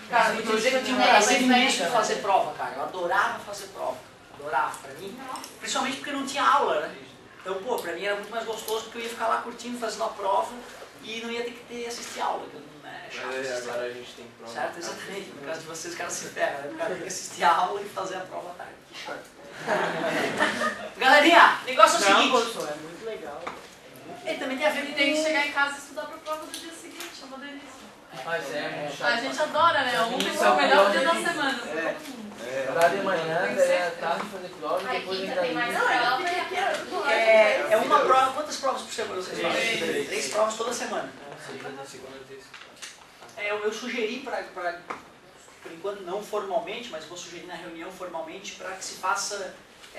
Cara, eu dizer que eu tinha um prazer imenso de fazer prova, cara. Eu adorava fazer prova. Adorava, pra mim. Principalmente porque não tinha aula, né? Então, pô, pra mim era muito mais gostoso porque eu ia ficar lá curtindo, fazendo a prova e não ia ter que assistir aula. Né? É chato. Agora a gente tem prova. Certo? Exatamente. No caso de vocês, os caras se ferram, né? O cara tem que assistir a aula e fazer a prova à tarde. Que chato. Galerinha, o negócio é o seguinte. Não, é muito legal. Ele também tem a ver com... Tem que chegar em casa e estudar pra prova do dia seguinte, é uma delícia. Mas é, A gente adora, né? Ontem foi o melhor dia da semana. Lá de manhã, é tarde fazer prova e depois ainda É uma prova. Quantas provas por semana vocês fazem? 3 provas toda semana. Eu sugeri por enquanto não formalmente, mas vou sugerir na reunião formalmente para que se faça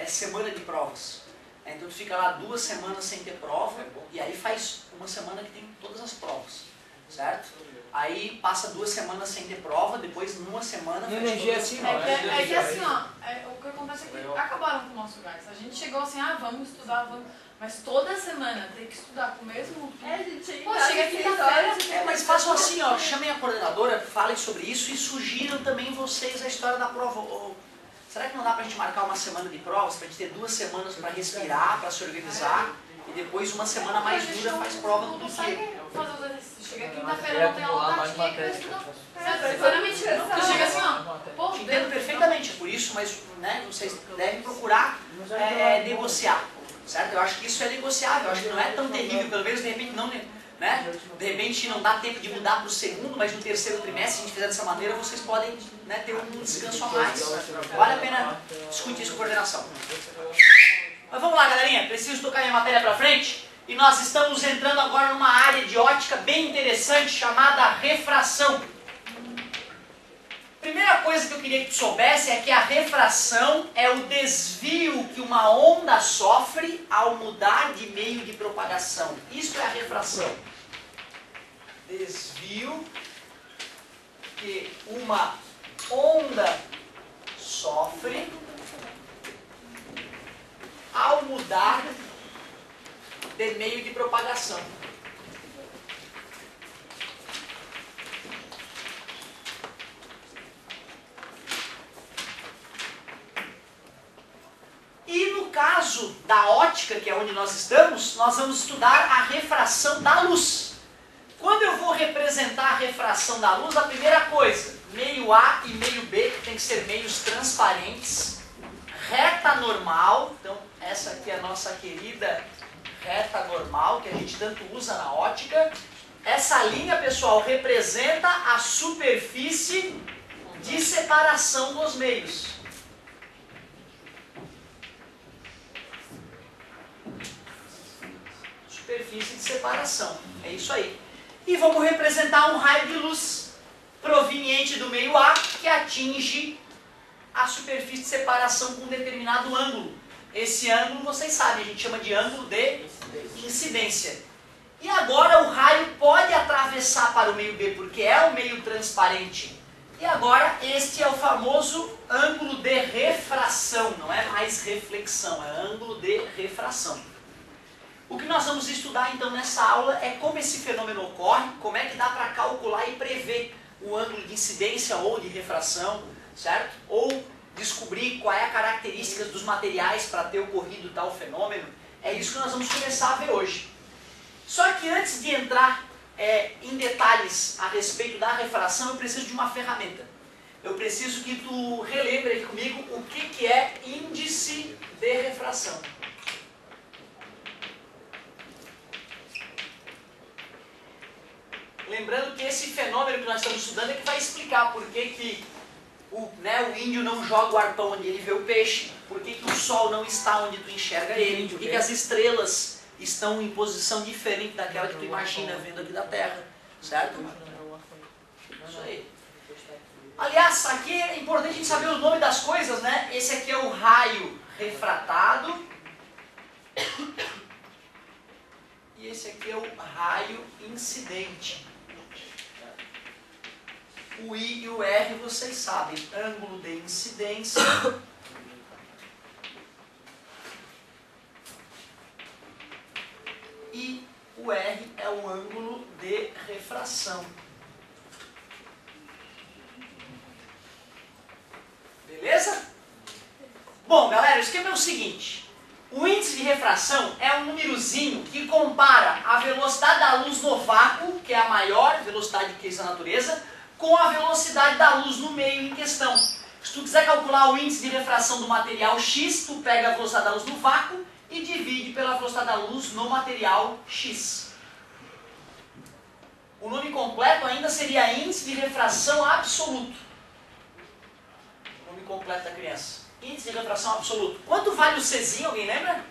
semana de provas. Então tu fica lá 2 semanas sem ter prova e aí faz uma semana que tem todas as provas, certo? Aí passa 2 semanas sem ter prova, depois numa semana faz energia todas as assim, provas. É que assim, ó, o que acontece é que acabaram com o nosso gás. A gente chegou assim, vamos estudar, vamos. Mas toda semana tem que estudar com o mesmo. Gente, pô, chega quinta-feira. Mas façam assim, ó, chamem a coordenadora, falem sobre isso e sugiram também vocês a história da prova. Será que não dá pra gente marcar uma semana de provas, pra gente ter 2 semanas pra respirar, pra se organizar, e depois uma semana mais dura faz prova no dia? Fazer os exercícios. Chega quinta-feira, não tem aula, tinha que estudar. Sinceramente, tu chega assim, ó. Pô, Te entendo perfeitamente, é por isso, mas né, vocês devem procurar negociar, certo? Eu acho que isso é negociável, eu acho que não é tão terrível, pelo menos de repente não, né? De repente não dá tempo de mudar para o segundo, mas no terceiro trimestre, se a gente fizer dessa maneira, vocês podem ter um descanso a mais. Vale a pena discutir isso com coordenação. Mas vamos lá, galerinha, preciso tocar minha matéria para frente e nós estamos entrando agora numa área de ótica bem interessante chamada refração. Primeira coisa que eu queria que tu soubesse é que a refração é o desvio que uma onda sofre ao mudar de meio de propagação. Isso é a refração. Desvio que uma onda sofre ao mudar de meio de propagação. E no caso da ótica, que é onde nós estamos, nós vamos estudar a refração da luz. Quando eu vou representar a refração da luz, a primeira coisa, meio A e meio B, que tem que ser meios transparentes, reta normal, então essa aqui é a nossa querida reta normal, que a gente tanto usa na ótica. Essa linha, pessoal, representa a superfície de separação dos meios. Superfície de separação, é isso aí. E vamos representar um raio de luz proveniente do meio A que atinge a superfície de separação com um determinado ângulo. Esse ângulo, vocês sabem, a gente chama de ângulo de incidência. E agora o raio pode atravessar para o meio B, porque é o meio transparente. E agora este é o famoso ângulo de refração, não é mais reflexão, é ângulo de refração. O que nós vamos estudar então nessa aula é como esse fenômeno ocorre, como é que dá para calcular e prever o ângulo de incidência ou de refração, certo? Ou descobrir qual é a característica dos materiais para ter ocorrido tal fenômeno. É isso que nós vamos começar a ver hoje. Só que antes de entrar em detalhes a respeito da refração, eu preciso de uma ferramenta. Eu preciso que tu relembre aí comigo o que é índice de refração. Lembrando que esse fenômeno que nós estamos estudando é que vai explicar por que o índio não joga o arpão onde ele vê o peixe, por que o sol não está onde tu enxerga ele, por que as estrelas estão em posição diferente daquela que tu imagina vendo aqui da Terra, certo? Isso aí. Aliás, aqui é importante a gente saber o nome das coisas, né? Esse aqui é o raio refratado e esse aqui é o raio incidente. O I e o R vocês sabem, ângulo de incidência e o R é o ângulo de refração. Bom, galera, o esquema é o seguinte. O índice de refração é um númerozinho que compara a velocidade da luz no vácuo, que é a maior velocidade que existe na natureza, com a velocidade da luz no meio em questão. Se tu quiser calcular o índice de refração do material X, tu pega a velocidade da luz no vácuo e divide pela velocidade da luz no material X. O nome completo ainda seria índice de refração absoluto. O nome completo da criança. Índice de refração absoluto. Quanto vale o Czinho, alguém lembra?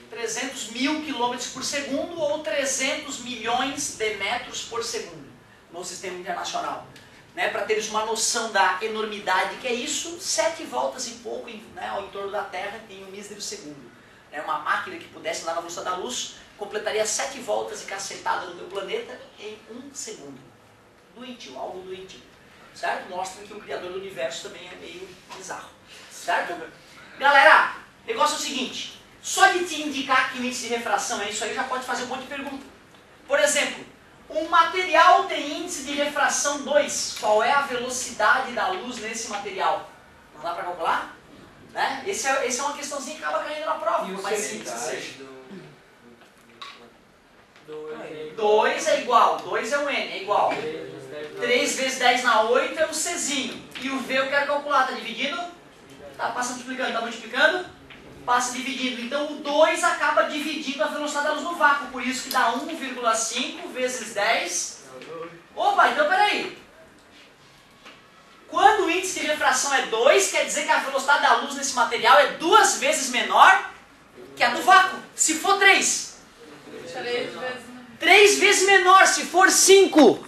300 mil quilômetros por segundo ou 300 milhões de metros por segundo no sistema internacional. Né, para teres uma noção da enormidade que é isso, 7 voltas e pouco ao entorno da Terra em um mísero segundo. Uma máquina que pudesse andar na velocidade da luz completaria 7 voltas e cacetada no teu planeta em 1 segundo. Doentio, algo doentio. Certo? Mostra que o Criador do Universo também é meio bizarro. Certo? Galera, o negócio é o seguinte, só de te indicar que o índice de refração é isso aí, já pode fazer um monte de pergunta. Por exemplo, um material tem índice de refração 2. Qual é a velocidade da luz nesse material? Não dá para calcular? Né? Essa é uma questãozinha que acaba caindo na prova, por mais simples que seja. 2 é igual, 2 é o N, é igual. 3 vezes 10 na 8 é o Czinho. E o V eu quero calcular, tá dividindo? Tá passa multiplicando, tá multiplicando? Passa dividindo. Então o 2 acaba dividindo a velocidade da luz no vácuo, por isso que dá 1,5 vezes 10. Opa, então peraí. Quando o índice de refração é 2, quer dizer que a velocidade da luz nesse material é 2 vezes menor que a do vácuo. Se for 3. 3 vezes menor, se for 5.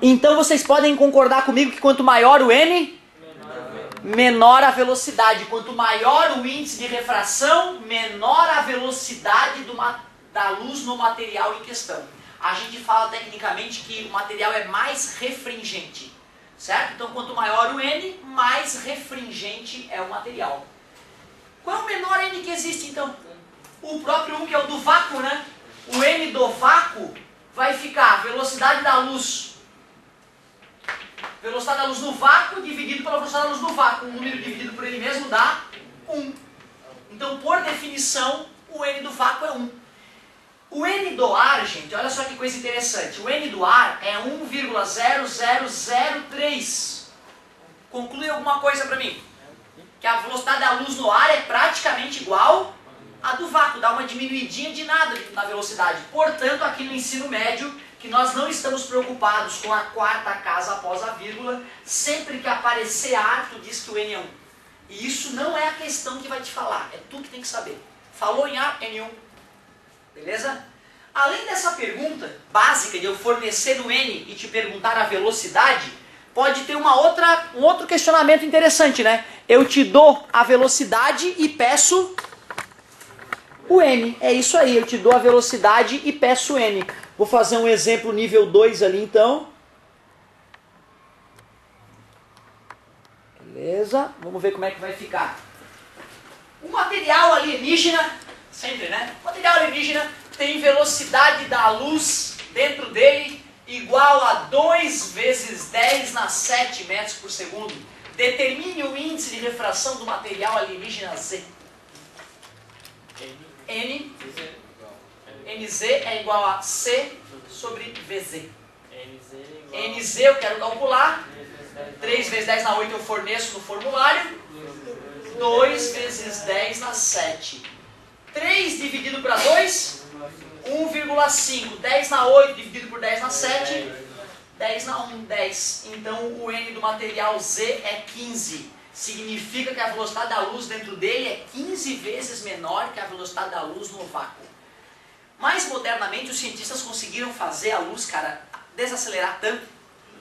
Então vocês podem concordar comigo que quanto maior o N, menor a velocidade. Quanto maior o índice de refração, menor a velocidade da luz no material em questão. A gente fala tecnicamente que o material é mais refringente. Certo? Então quanto maior o N, mais refringente é o material. Qual é o menor N que existe então? O próprio 1, que é o do vácuo, né? O N do vácuo vai ficar velocidade da luz. Velocidade da luz no vácuo dividido pela velocidade da luz no vácuo. Um número dividido por ele mesmo dá 1. Então, por definição, o N do vácuo é 1. O N do ar, gente, olha só que coisa interessante. O N do ar é 1,0003. Conclui alguma coisa para mim. Que a velocidade da luz no ar é praticamente igual à do vácuo. Dá uma diminuidinha de nada na velocidade. Portanto, aqui no ensino médio, que nós não estamos preocupados com a quarta casa após a vírgula, sempre que aparecer ar, tu diz que o N é 1. E isso não é a questão que vai te falar, é tu que tem que saber. Falou em ar, N1. Beleza? Além dessa pergunta básica de eu fornecer o N e te perguntar a velocidade, pode ter um outro questionamento interessante, né? Eu te dou a velocidade e peço o N. É isso aí, eu te dou a velocidade e peço o N. Vou fazer um exemplo nível 2 ali então. Beleza, vamos ver como é que vai ficar. O material alienígena, sempre né? O material alienígena tem velocidade da luz dentro dele igual a 2 vezes 10 na 7 metros por segundo. Determine o índice de refração do material alienígena Z. NZ é igual a C sobre VZ. NZ eu quero calcular. 3 vezes 10 na 8 eu forneço no formulário. 2 vezes 10 na 7. 3 dividido para 2, 1,5. 10 na 8 dividido por 10 na 7, 10 na 1, 10. Então o N do material Z é 15. Significa que a velocidade da luz dentro dele é 15 vezes menor que a velocidade da luz no vácuo. Mais modernamente, os cientistas conseguiram fazer a luz, cara, desacelerar tanto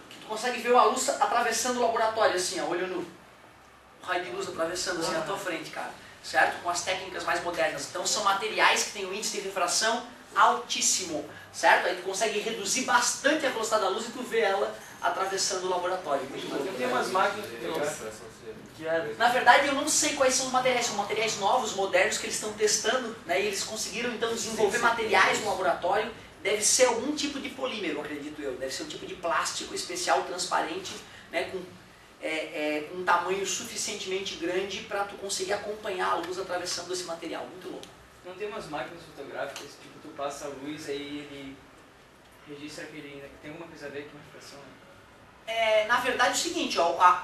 que tu consegue ver a luz atravessando o laboratório, assim, ó, olho nu. O raio de luz atravessando assim na tua frente, cara. Certo? Com as técnicas mais modernas. Então são materiais que têm um índice de refração altíssimo. Certo? Aí tu consegue reduzir bastante a velocidade da luz e tu vê ela atravessando o laboratório. Tem umas máquinas que na verdade, eu não sei quais são os materiais. São materiais novos, modernos, que eles estão testando, né? E eles conseguiram, então, desenvolver materiais no laboratório. Deve ser algum tipo de polímero, acredito eu. Deve ser um tipo de plástico especial, transparente, né? um tamanho suficientemente grande para tu conseguir acompanhar a luz atravessando esse material. Muito louco. Não tem umas máquinas fotográficas, tipo, tu passa a luz aí ele registra aquele... Tem alguma coisa a ver com a refração? Na verdade é o seguinte, ó,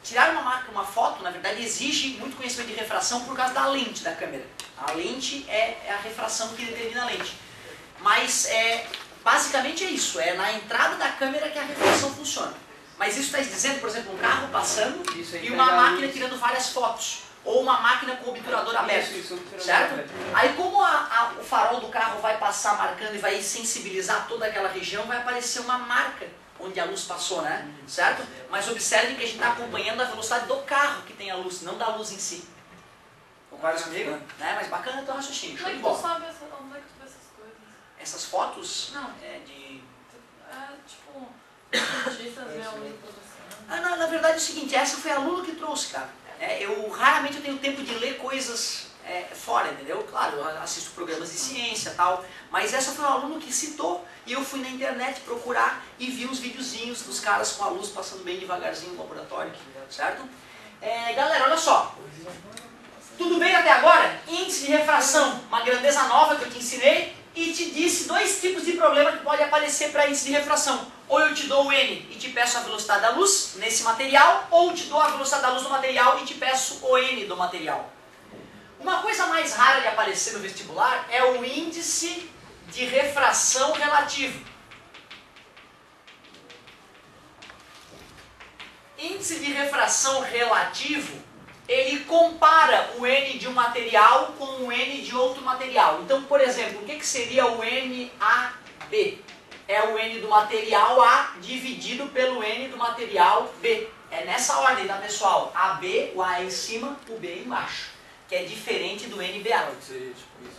tirar uma foto, na verdade, exige muito conhecimento de refração por causa da lente da câmera. A lente é a refração que determina a lente. Mas basicamente é isso, é na entrada da câmera que a refração funciona. Mas isso está dizendo, por exemplo, um carro passando e uma máquina tirando várias fotos. Ou uma máquina com o obturador aberto, certo? Aí como o farol do carro vai passar marcando e vai sensibilizar toda aquela região, vai aparecer uma marca onde a luz passou, né? Certo? Mas observem que a gente está acompanhando a velocidade do carro que tem a luz, não da luz em si. Concorda comigo? Né? Mas bacana o teu raciocínio, show de Como é que tu bola. sabe onde é que tu vê essas coisas? Essas fotos Não. Tipo, cientistas vê a luz produção. Na verdade é o seguinte, essa foi a Lula que trouxe, cara. Eu raramente tenho tempo de ler coisas fora, entendeu? Claro, eu assisto programas de ciência e tal, mas essa foi um aluno que citou e eu fui na internet procurar e vi uns videozinhos dos caras com a luz passando bem devagarzinho no laboratório, certo? Galera, olha só. Tudo bem até agora? Índice de refração, uma grandeza nova que eu te ensinei e te disse dois tipos de problema que pode aparecer para índice de refração. Ou eu te dou o N e te peço a velocidade da luz nesse material, ou te dou a velocidade da luz no material e te peço o N do material. Uma coisa mais rara de aparecer no vestibular é o índice de refração relativo. Índice de refração relativo, ele compara o N de um material com o N de outro material. Então, por exemplo, o que seria o NAB? É o N do material A dividido pelo N do material B. É nessa ordem, tá, pessoal? AB, o A em cima, o B embaixo. Que é diferente do NBA. Pode ser tipo isso,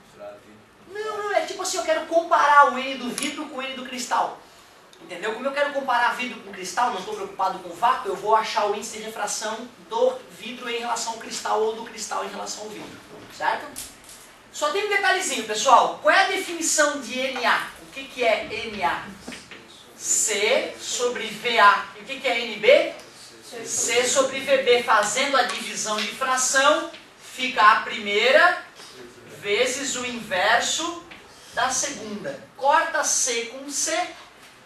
misturar vidro. Não, é tipo assim, eu quero comparar o N do vidro com o N do cristal. Entendeu? Como eu quero comparar vidro com cristal, não estou preocupado com o vácuo, eu vou achar o índice de refração do vidro em relação ao cristal ou do cristal em relação ao vidro. Certo? Só tem um detalhezinho, pessoal. Qual é a definição de Na? O que é Na? C sobre VA. E o que é NB? C sobre VB. Fazendo a divisão de fração, fica a primeira vezes o inverso da segunda. Corta C com C.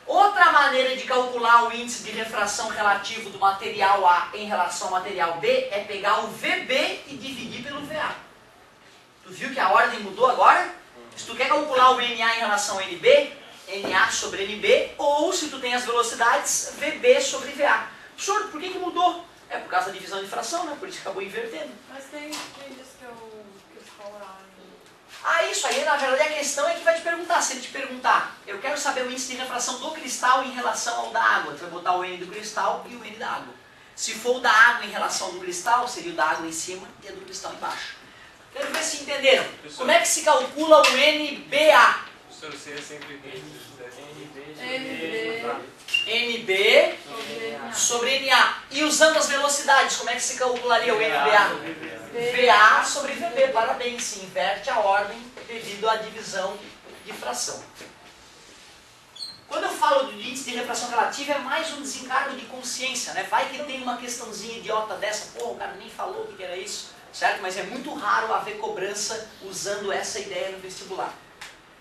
Outra maneira de calcular o índice de refração relativo do material A em relação ao material B é pegar o VB e dividir pelo VA. Tu viu que a ordem mudou agora? Se tu quer calcular o NA em relação ao NB, NA sobre NB, ou se tu tem as velocidades, VB sobre VA. Professor, por que mudou? É por causa da divisão de fração, né? Por isso que acabou invertendo. Mas tem vídeos que eles falaram. Isso aí, na verdade, a questão é que vai te perguntar. Se ele te perguntar, eu quero saber o índice de refração do cristal em relação ao da água, tu vai botar o N do cristal e o N da água. Se for o da água em relação ao do cristal, seria o da água em cima e o do cristal embaixo. Quero ver se entenderam. Como é que se calcula o NBA? Professor, seria sempre NB sobre NA. E usando as velocidades, como é que se calcularia o NBA? VA sobre VB. Parabéns, se inverte a ordem devido à divisão de fração. Quando eu falo de índice de refração relativa, é mais um desencargo de consciência, né? Vai que tem uma questãozinha idiota dessa, pô, o cara nem falou o que era isso, certo? Mas é muito raro haver cobrança usando essa ideia no vestibular.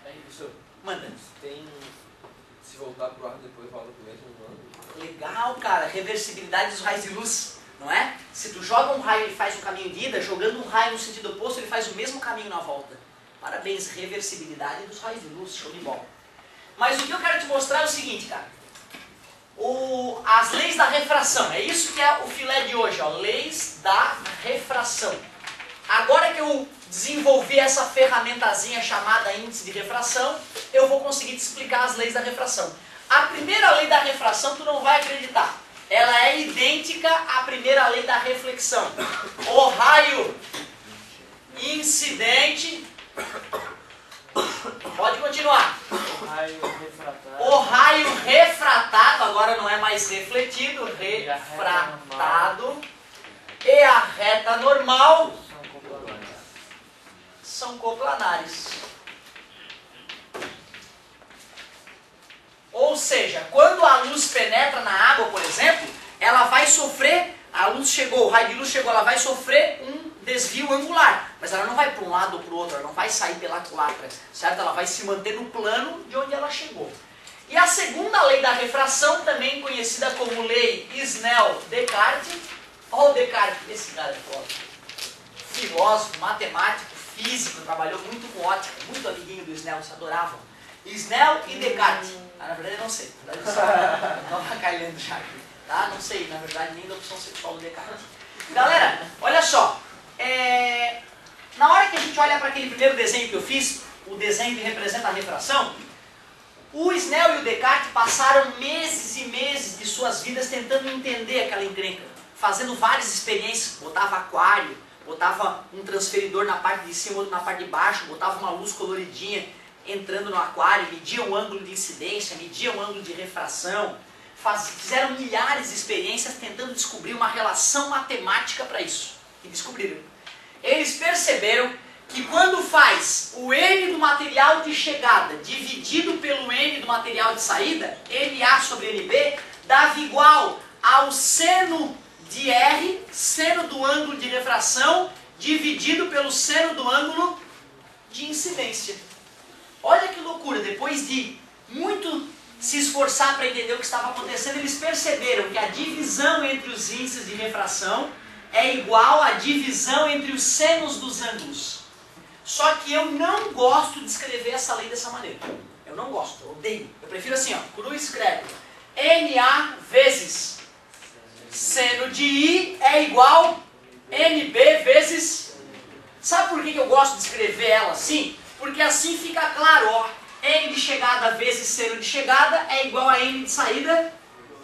Aí, professor, Manda. tem... Se voltar pro ar depois volta pro mesmo ângulo. Legal, cara. Reversibilidade dos raios de luz, não é? Se tu joga um raio, ele faz um caminho de ida, jogando um raio no sentido oposto, ele faz o mesmo caminho na volta. Parabéns, reversibilidade dos raios de luz, show de bola. Mas o que eu quero te mostrar é o seguinte, cara. As leis da refração, é isso que é o filé de hoje, ó. Leis da refração. Agora que eu desenvolvi essa ferramentazinha chamada índice de refração, eu vou conseguir te explicar as leis da refração. A primeira lei da refração, tu não vai acreditar. Ela é idêntica à primeira lei da reflexão. O raio incidente... Pode continuar. O raio refratado, agora não é mais refletido, refratado, e a reta normal são coplanares. Ou seja, quando a luz penetra na água, por exemplo, ela vai sofrer, a luz chegou, o raio de luz chegou, ela vai sofrer um desvio angular, mas ela não vai para um lado ou para o outro, ela não vai sair pela culatra, certo? Ela vai se manter no plano de onde ela chegou. E a segunda lei da refração, também conhecida como lei Snell-Descartes, olha o Descartes, esse cara é foda, filósofo, matemático, físico, trabalhou muito com ótica, muito amiguinho do Snell, se adoravam. Snell e Descartes. Na verdade eu não sei, não avacalhando já aqui, tá? Não sei, na verdade, nem da opção sexual do Descartes. Galera, olha só, na hora que a gente olha para aquele primeiro desenho que eu fiz, o desenho que representa a refração, o Snell e o Descartes passaram meses e meses de suas vidas tentando entender aquela encrenca, fazendo várias experiências, botava aquário, botava um transferidor na parte de cima, outro na parte de baixo, botava uma luz coloridinha entrando no aquário, media o ângulo de incidência, media o ângulo de refração, fizeram milhares de experiências tentando descobrir uma relação matemática para isso. E descobriram. Eles perceberam que quando faz o N do material de chegada dividido pelo N do material de saída, NA sobre NB, dava igual ao seno de R, seno do ângulo de refração, dividido pelo seno do ângulo de incidência. Olha que loucura, depois de muito se esforçar para entender o que estava acontecendo, eles perceberam que a divisão entre os índices de refração é igual à divisão entre os senos dos ângulos. Só que eu não gosto de escrever essa lei dessa maneira. Eu não gosto, eu odeio. Eu prefiro assim, ó, Cruz escreve NA vezes seno de I é igual NB vezes... Sabe por que eu gosto de escrever ela assim? Porque assim fica claro, ó, N de chegada vezes seno de chegada é igual a N de saída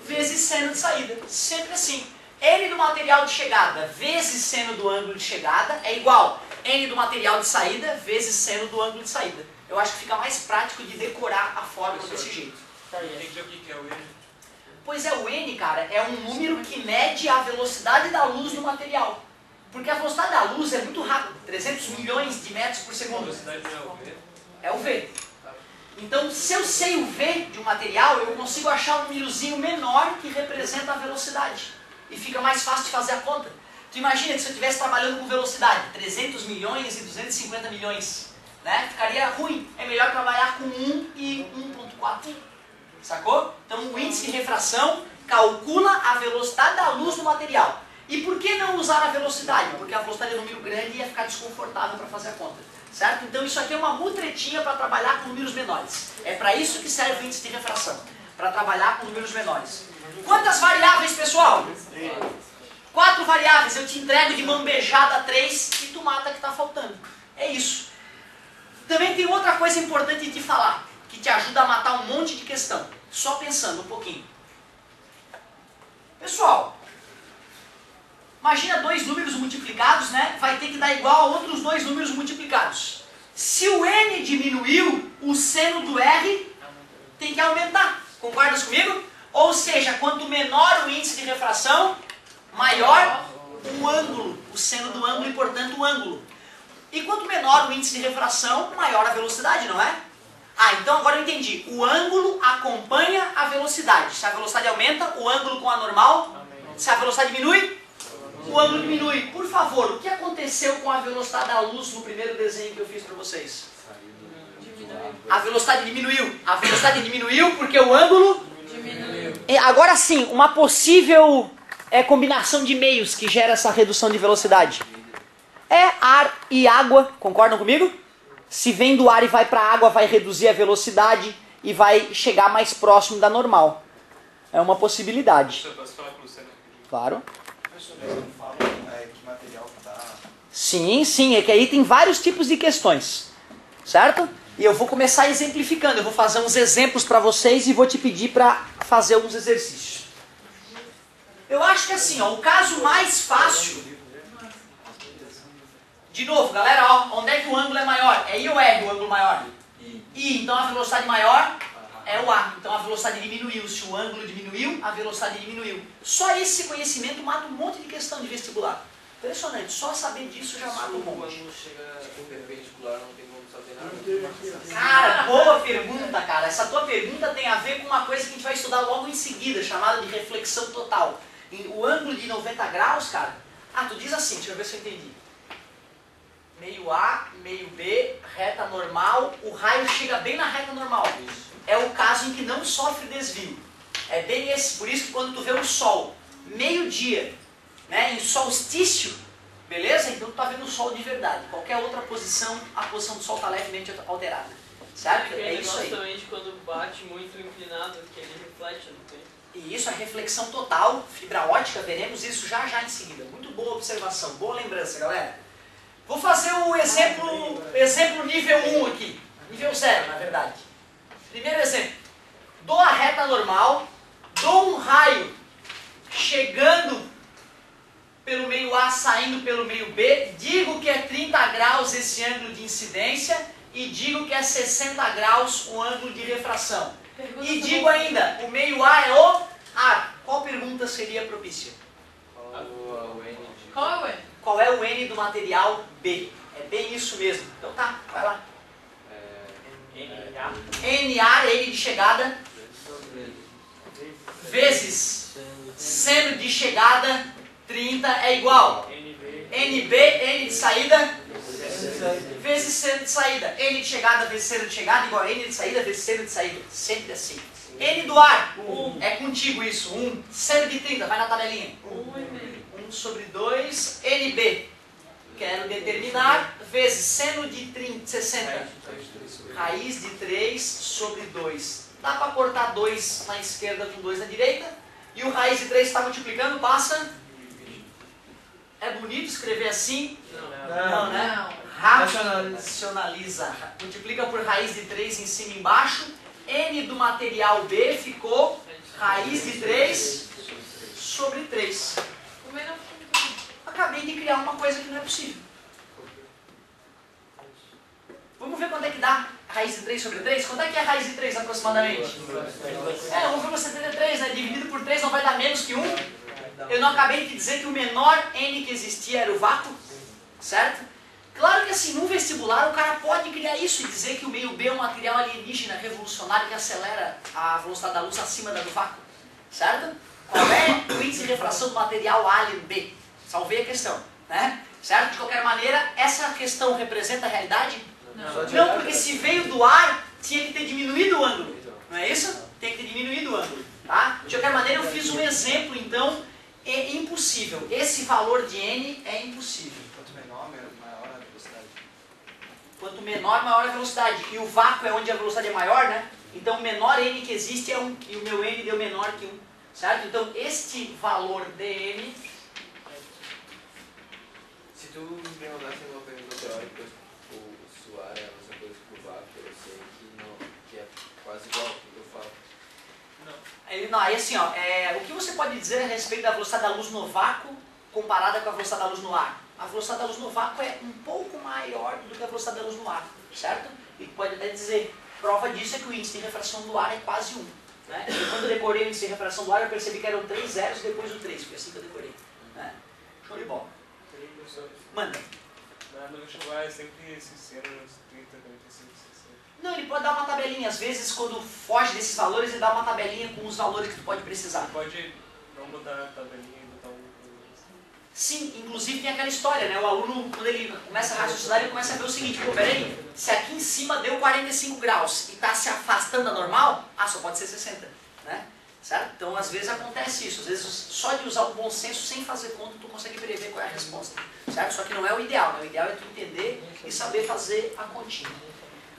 vezes seno de saída. Sempre assim. N do material de chegada vezes seno do ângulo de chegada é igual N do material de saída vezes seno do ângulo de saída. Eu acho que fica mais prático de decorar a fórmula desse jeito. Tem que ver o que é o N. Pois é, o N, cara, é um número que mede a velocidade da luz no material. Porque a velocidade da luz é muito rápida, 300 milhões de metros por A segundo. velocidade não é o V? É o V. Então, se eu sei o V de um material, eu consigo achar um númerozinho menor que representa a velocidade. E fica mais fácil de fazer a conta. Tu imagina que se eu estivesse trabalhando com velocidade, 300 milhões e 250 milhões, né? Ficaria ruim. É melhor trabalhar com 1 e 1.4. Sacou? Então, o índice de refração calcula a velocidade da luz no material. E por que não usar a velocidade? Porque a velocidade é um número grande e ia ficar desconfortável para fazer a conta. Certo? Então isso aqui é uma mutretinha para trabalhar com números menores. É para isso que serve o índice de refração. Para trabalhar com números menores. Quantas variáveis, pessoal? 4 variáveis. Eu te entrego de mão beijada 3 e tu mata que está faltando. É isso. Também tem outra coisa importante de te falar, que te ajuda a matar um monte de questão. Só pensando um pouquinho. Pessoal, imagina 2 números multiplicados, né? Vai ter que dar igual a outros 2 números multiplicados. Se o N diminuiu, o seno do R tem que aumentar. Concordas comigo? Ou seja, quanto menor o índice de refração, maior o ângulo, o seno do ângulo e, portanto, o ângulo. E quanto menor o índice de refração, maior a velocidade, não é? Ah, então agora eu entendi. O ângulo acompanha a velocidade. Se a velocidade aumenta, o ângulo com a normal. Se a velocidade diminui, o ângulo diminui. Por favor, o que aconteceu com a velocidade da luz no primeiro desenho que eu fiz para vocês? A velocidade diminuiu. A velocidade diminuiu porque o ângulo diminuiu. Agora sim, uma possível combinação de meios que gera essa redução de velocidade. É ar e água, concordam comigo? Se vem do ar e vai para a água, vai reduzir a velocidade e vai chegar mais próximo da normal. É uma possibilidade. Claro. Sim, sim, é que aí tem vários tipos de questões, certo? E eu vou começar exemplificando, eu vou fazer uns exemplos para vocês e vou te pedir para fazer alguns exercícios. Eu acho que assim, ó, o caso mais fácil... De novo, galera, ó, onde é que o ângulo é maior? É I ou R o ângulo maior? I, então a velocidade maior é o A. Então a velocidade diminuiu. Se o ângulo diminuiu, a velocidade diminuiu. Só esse conhecimento mata um monte de questão de vestibular. Impressionante, só saber disso já mata um monte. Quando chega perpendicular, não tem como saber nada. Cara, boa pergunta, cara. Essa tua pergunta tem a ver com uma coisa que a gente vai estudar logo em seguida, chamada de reflexão total. O ângulo de 90 graus, cara, tu diz assim, deixa eu ver se eu entendi. Meio A, meio B, reta normal, o raio chega bem na reta normal. É o caso em que não sofre desvio. É bem esse, por isso que quando tu vê o sol, meio-dia, né, em solstício, beleza? Então tu tá vendo o sol de verdade. Qualquer outra posição, a posição do sol está levemente alterada. Certo? É isso aí. Também de quando bate muito inclinado, que ele reflete, não tem? E isso é reflexão total, fibra ótica, veremos isso já já em seguida. Muito boa observação, boa lembrança, galera. Vou fazer o exemplo nível 1 aqui, nível 0, na verdade. Primeiro exemplo, dou a reta normal, dou um raio chegando pelo meio A, saindo pelo meio B, digo que é 30 graus esse ângulo de incidência e digo que é 60 graus o ângulo de refração. E digo ainda, o meio A é o ar. Qual pergunta seria propícia? Qual é o N? Qual é o N do material B? É bem isso mesmo. Então tá, vai lá. NA, N de chegada, vezes seno de chegada, 30 é igual. NB, N de saída, vezes seno de saída. N de chegada vezes seno de chegada igual a N de saída vezes seno de saída. Sempre assim. N do ar, 1. É contigo isso, 1. Seno de 30, vai na tabelinha. 1 sobre 2, NB. Quero determinar, vezes seno de 60. Raiz de 3 sobre 2. Dá para cortar 2 na esquerda com 2 na direita. E o raiz de 3 está multiplicando, passa. É bonito escrever assim? Não, né? Racionaliza. Multiplica por raiz de 3 em cima e embaixo. N do material B ficou raiz de 3 sobre 3. Acabei de criar uma coisa que não é possível. Vamos ver quanto é que dá raiz de 3 sobre 3? Quanto é que é raiz de 3 aproximadamente? 1,73, né? Dividido por 3 não vai dar menos que 1? Eu não acabei de dizer que o menor N que existia era o vácuo? Certo? Claro que assim, no vestibular o cara pode criar isso e dizer que o meio B é um material alienígena revolucionário que acelera a velocidade da luz acima da do vácuo. Certo? Qual é o índice de refração do material alien B? Salvei a questão, né? Certo? De qualquer maneira, essa questão representa a realidade? Não, porque se veio do ar, tinha que ter diminuído o ângulo. Não é isso? Tem que ter diminuído o ângulo. Tá? De qualquer maneira, eu fiz um exemplo, então, é impossível. Esse valor de N é impossível. Quanto menor, maior a velocidade. Quanto menor, maior a velocidade. E o vácuo é onde a velocidade é maior, né? Então, o menor N que existe é 1. E o meu N deu menor que 1. Certo? Então, este valor dN... Se tu me perguntasse uma pergunta teórica, se o ar é a mesma coisa que o vácuo, eu sei que é quase igual ao que eu falo. Não, aí assim, ó, o que você pode dizer a respeito da velocidade da luz no vácuo comparada com a velocidade da luz no ar? A velocidade da luz no vácuo é um pouco maior do que a velocidade da luz no ar, certo? E pode até dizer, prova disso é que o índice de refração do ar é quase 1. Né? E quando eu decorei o índice de refração do ar, eu percebi que eram 3 zeros depois do 3, foi assim que eu decorei. Né? Show de bola. Manda. No vestibular é sempre esses cenos 30, 45, 60. Não, ele pode dar uma tabelinha. Às vezes, quando foge desses valores, ele dá uma tabelinha com os valores que tu pode precisar. Você pode não botar a tabelinha e botar um... Sim, inclusive tem aquela história, né? O aluno, quando ele começa a raciocinar, ele começa a ver o seguinte, pô, peraí, se aqui em cima deu 45 graus e está se afastando da normal, só pode ser 60, né? Certo? Então, às vezes acontece isso. Às vezes, só de usar o bom senso, sem fazer conta, tu consegue prever qual é a resposta. Certo? Só que não é o ideal, né? O ideal é tu entender e saber fazer a continha.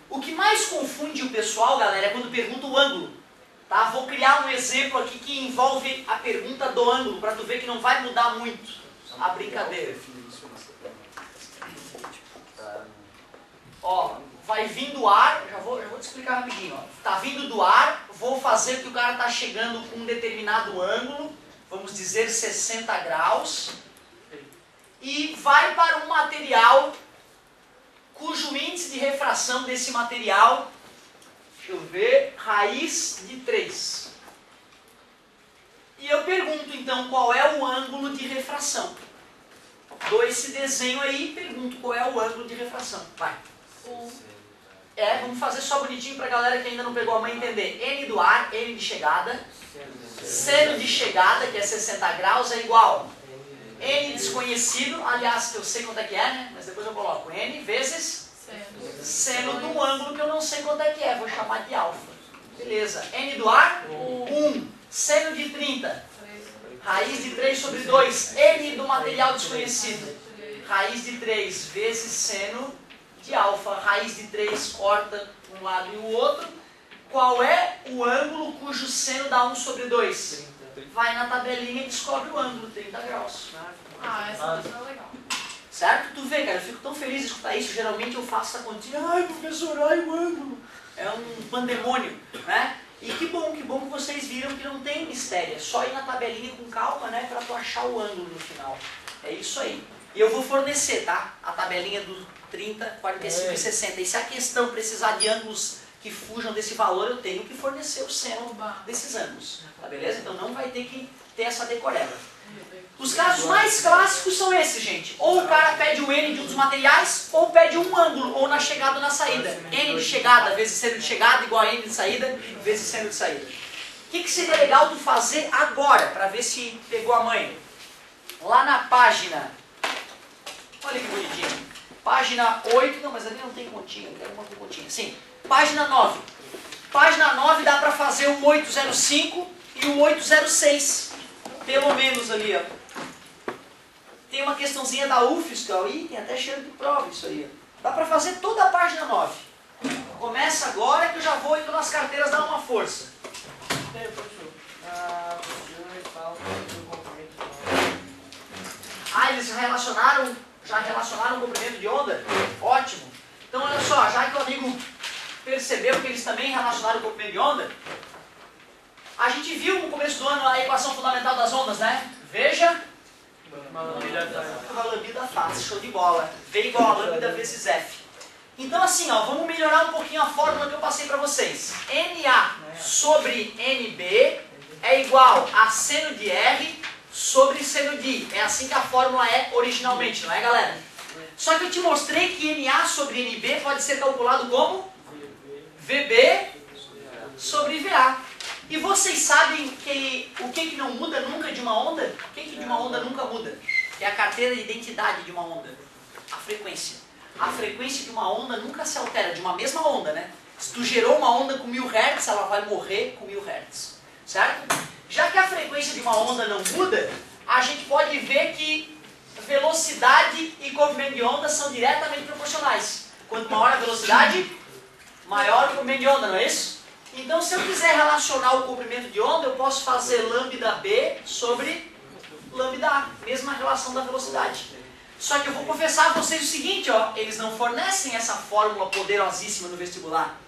O que mais confunde o pessoal, galera, é quando pergunta o ângulo. Tá? Vou criar um exemplo aqui que envolve a pergunta do ângulo, para tu ver que não vai mudar muito a brincadeira. Ó, vai vindo ar, já vou te explicar rapidinho. Ó. Tá vindo do ar, vou fazer que o cara tá chegando com um determinado ângulo, vamos dizer 60 graus, e vai para um material cujo índice de refração desse material, deixa eu ver, raiz de 3. E eu pergunto então qual é o ângulo de refração. Dou esse desenho aí e pergunto qual é o ângulo de refração. Vai. Vamos fazer só bonitinho pra galera que ainda não pegou a mãe entender. N do ar, N de chegada. Seno de chegada, que é 60 graus, é igual N desconhecido, aliás, que eu sei quanto é que é, né? Mas depois eu coloco N vezes seno de um ângulo que eu não sei quanto é que é, vou chamar de alfa. Beleza. N do ar, 1. Seno de 30, raiz de 3 sobre 2. N do material desconhecido, raiz de 3 vezes seno de alfa. Raiz de 3 corta um lado e o outro. Qual é o ângulo cujo seno dá 1 sobre 2? Vai na tabelinha e descobre o ângulo, 30 graus. Essa é legal. Certo? Tu vê, cara, eu fico tão feliz de escutar isso. Geralmente eu faço essa continha. Ai, professor, ai, o ângulo. É um pandemônio, né? E que bom que vocês viram que não tem mistério. É só ir na tabelinha com calma, né? Pra tu achar o ângulo no final. É isso aí. E eu vou fornecer, tá? A tabelinha do 30, 45 e 60. E se a questão precisar de ângulos que fujam desse valor, eu tenho que fornecer o seno desses ângulos. Tá beleza? Então não vai ter que ter essa decoreba. Os casos mais clássicos são esses, gente. Ou o cara pede o N de um dos materiais, ou pede um ângulo, ou na chegada ou na saída. N de chegada vezes seno de chegada igual a N de saída vezes seno de saída. O que seria legal tu fazer agora, para ver se pegou a mãe? Lá na página... Olha que bonitinho. Página 8... Não, mas ali não tem continha. Quero uma com continha. Sim. Página 9. Página 9 dá para fazer o 805 e o 806. Pelo menos ali, ó. Tem uma questãozinha da UFSC, aí tem até cheiro de prova isso aí. Dá para fazer toda a página 9. Começa agora que eu já vou indo nas carteiras dar uma força. Eles já relacionaram o comprimento de onda? Ótimo. Então olha só, já que o amigo percebeu que eles também relacionaram o comprimento de onda, a gente viu no começo do ano a equação fundamental das ondas, né? Veja. Uma lambda fácil, show de bola. V igual a lambda vezes F. Então assim, ó, vamos melhorar um pouquinho a fórmula que eu passei para vocês. NA sobre NB é igual a seno de R sobre seno de I. É assim que a fórmula é originalmente, não é, galera? Só que eu te mostrei que NA sobre NB pode ser calculado como VB sobre VA. E vocês sabem que o que não muda nunca de uma onda? O que de uma onda nunca muda? É a carteira de identidade de uma onda. A frequência. A frequência de uma onda nunca se altera, de uma mesma onda, né? Se tu gerou uma onda com 1000 Hz, ela vai morrer com 1000 Hz. Certo? Já que a frequência de uma onda não muda, a gente pode ver que velocidade e comprimento de onda são diretamente proporcionais. Quanto maior a velocidade, maior o comprimento de onda, não é isso? Então, se eu quiser relacionar o comprimento de onda, eu posso fazer lambda B sobre lambda A, mesma relação da velocidade. Só que eu vou confessar a vocês o seguinte, ó, eles não fornecem essa fórmula poderosíssima no vestibular.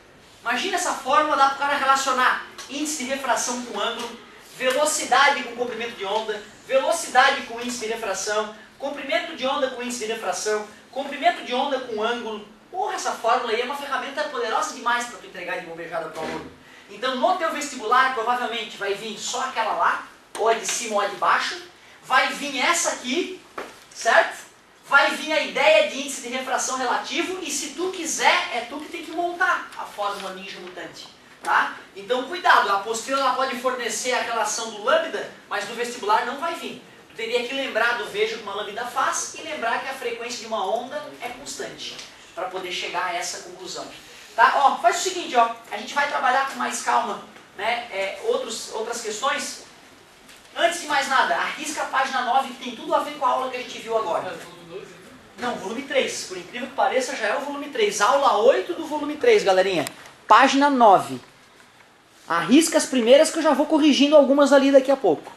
Imagina essa fórmula, dá para o cara relacionar índice de refração com ângulo, velocidade com comprimento de onda, velocidade com índice de refração, comprimento de onda com índice de refração, comprimento de onda com ângulo. Porra, essa fórmula aí é uma ferramenta poderosa demais para tu entregar de bombejada para o aluno. Então, no teu vestibular, provavelmente vai vir só aquela lá, ou a de cima ou a de baixo, vai vir essa aqui, certo? Vai vir a ideia de índice de refração relativo e se tu quiser, é tu que tem que montar a fórmula ninja mutante. Tá? Então cuidado, a apostila ela pode fornecer a relação do lambda, mas no vestibular não vai vir. Tu teria que lembrar do veja que uma lambda faz e lembrar que a frequência de uma onda é constante, para poder chegar a essa conclusão. Tá? Ó, faz o seguinte, ó, a gente vai trabalhar com mais calma, né, outras questões. Antes de mais nada, arrisca a página 9 que tem tudo a ver com a aula que a gente viu agora. Não, volume 3, por incrível que pareça já é o volume 3, aula 8 do volume 3, galerinha. Página 9. Arrisca as primeiras que eu já vou corrigindo algumas ali daqui a pouco.